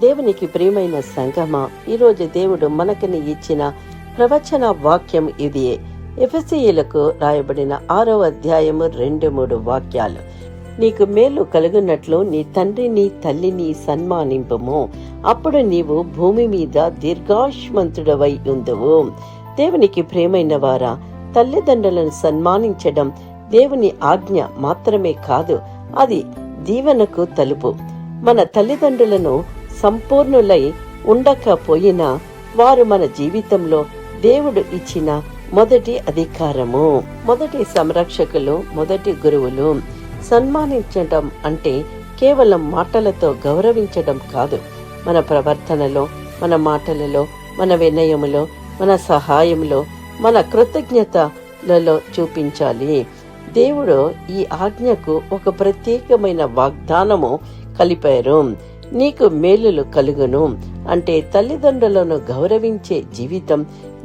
దేవునికి ప్రియమైన సంగమా, ఈరోజు దేవుడు మనకని ఇచ్చిన ప్రవచన వాక్యం ఇదియే. ఎఫెసీయులకు రాయబడిన 6వ అధ్యాయము 2-3 వాక్యాలు. నీకు మేలు కలుగునట్లు నీ తండ్రిని తల్లిని సన్మానింపుము, అప్పుడు నీవు భూమి మీద దీర్ఘాయుష్మంతుడవై ఉందువు. దేవునికి ప్రియమైన వారా, తల్లిదండ్రులను సన్మానించడం దేవుని ఆజ్ఞ మాత్రమే కాదు, అది దీవెనకు తలుపు. మన తల్లిదండ్రులను సంపూర్ణులై ఉండకపోయినా వారు మన జీవితంలో దేవుడు ఇచ్చిన మొదటి అధికారము, మొదటి సంరక్షకులు, మొదటి గురువులు. సన్మానించడం అంటే కేవలం మాటలతో గౌరవించడం కాదు, మన ప్రవర్తనలో, మన మాటలలో, మన వినయములో, మన సహాయంలో, మన కృతజ్ఞతలలో చూపించాలి. దేవుడు ఈ ఆజ్ఞకు ఒక ప్రత్యేకమైన వాగ్దానము కలిపారు. నీకు మేలులు కలుగును అంటే తల్లిదండ్రులను గౌరవించే జీవితం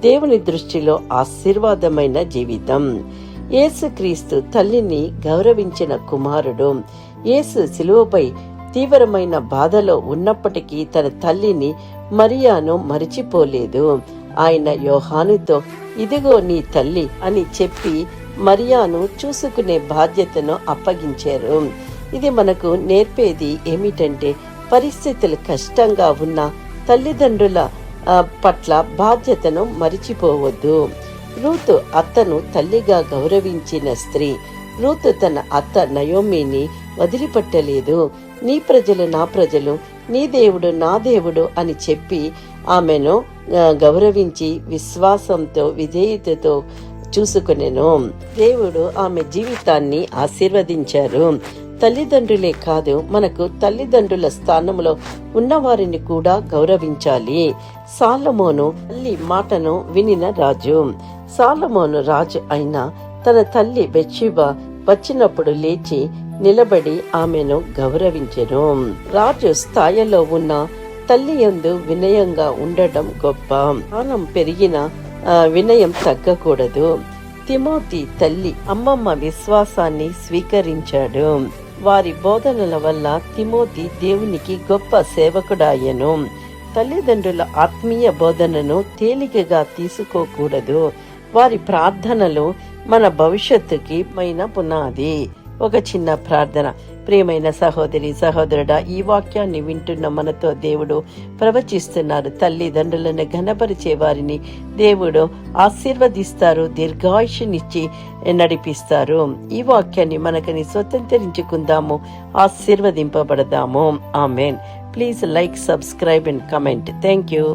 దేవుని దృష్టిలో ఆశీర్వాదమైన జీవితం. యేసుక్రీస్తు తల్లిని గౌరవించిన కుమారుడు. యేసు శిలువపై తీవ్రమైన బాధలో ఉన్నప్పటికీ తన తల్లిని మరియాను మరిచిపోలేదు. ఆయన యోహానుతో ఇదిగో నీ తల్లి అని చెప్పి మరియాను చూసుకునే బాధ్యతను అప్పగించారు. ఇది మనకు నేర్పేది ఏమిటంటే, పరిస్థితులు కష్టంగా ఉన్న తల్లిదండ్రుల పట్ల బాధ్యతను మరిచిపోవద్దు. రూతు అత్తను తల్లిగా గౌరవించిన స్త్రీ. రూతు తన అత్త నయోమిని వదిలిపెట్టలేదు. నీ ప్రజలు నా ప్రజలు, నీ దేవుడు నా దేవుడు అని చెప్పి ఆమెను గౌరవించి విశ్వాసంతో విధేయతతో చూసుకునేను. దేవుడు ఆమె జీవితాన్ని ఆశీర్వదించారు. తల్లిదండ్రులే కాదు, మనకు తల్లిదండ్రుల స్థానంలో ఉన్నవారిని కూడా గౌరవించాలి. సాలమోను తల్లి మాటను వినిన రాజు. సాలమోను రాజు అయినా తన తల్లి బెత్షెబా వచ్చినప్పుడు లేచి నిలబడి ఆమెను గౌరవించెను. రాజు స్థాయిలో ఉన్న తల్లి యందు వినయంగా ఉండడం గొప్ప. జ్ఞానం పెరిగిన వినయం తగ్గకూడదు. తిమోతి తల్లి అమ్మమ్మ విశ్వాసాన్ని స్వీకరించాడు. వారి బోధనల వల్ల తిమోతి దేవునికి గొప్ప సేవకుడాయను. తల్లిదండ్రుల ఆత్మీయ బోధనను తేలికగా తీసుకోకూడదు. వారి ప్రార్థనలు మన భవిష్యత్తుకి మైన పునాది. ఒక చిన్న ప్రార్థన. ప్రియమైన సహోదరి సహోదరుడా, ఈ వాక్యాన్ని వింటున్న మనతో దేవుడు ప్రవచిస్తున్నారు. తల్లిదండ్రులను ఘనపరిచే వారిని దేవుడు ఆశీర్వదిస్తారు, దీర్ఘాయుష్నిచ్చి నడిపిస్తారు. ఈ వాక్యాన్ని మనకని స్వతంత్రించుకుందాము, ఆశీర్వదింపబడదాము. Amen. Please like, subscribe and comment. Thank you.